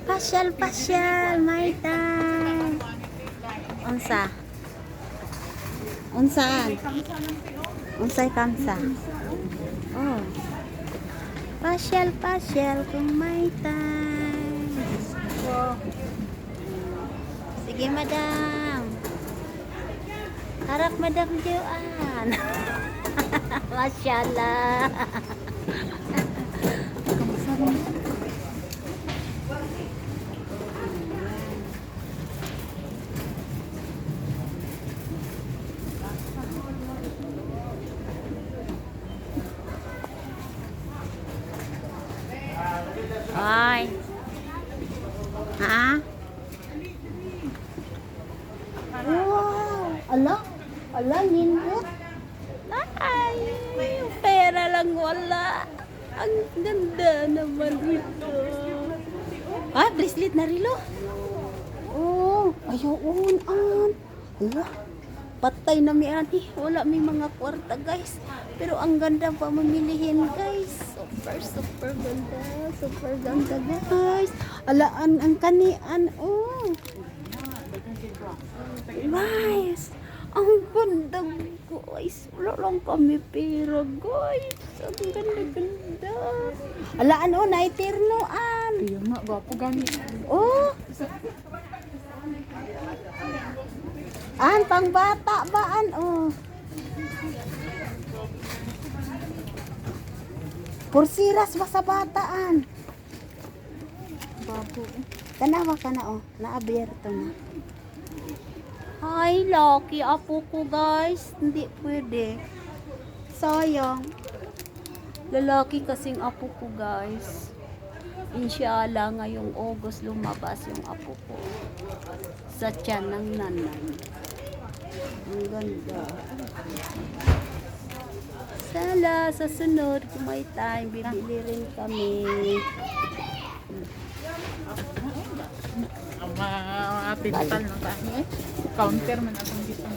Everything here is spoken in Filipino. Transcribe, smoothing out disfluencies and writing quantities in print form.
Pasyal, may time. Unsa? Unsaan? Unsay kamsa? Oh. Pasyal kung may time. Sige, madam. Harap, madam Joanne. Masyaallah. Ay. Ha? Wow. Ala, nindot. Ay, yung pera lang wala. Ang ganda naman ito. Ah, bracelet na rilo. Oh, ayun an. Ala, patay na mi ani. Wala may mga kwarta, guys. Pero ang ganda pa mamilihin, guys. Super ganda. Super ganda, guys. Alaan ang kanian. Oh. Guys, ang ganda, guys. Wala lang kami pera, guys. Ang ganda. Alaan, oh, naiternoan. Iya nga, gwapo gani. Oh. An, pang bata ba, an, oh. Pursiras ba sa bataan? Gwapo. Tanawa ka na, oh. Naabierto na. Ay, lucky apo ko, guys. Hindi pwede. Sayang. Lalaki kasing apo ko, guys. Inshallah, ngayong August lumabas yung apo ko. Sa tiyan ng nanay. Ang ganda. Sala, sa sunod, kung may time, bibili rin kami. Ang mga pintal na tayo. Counter man akong dito.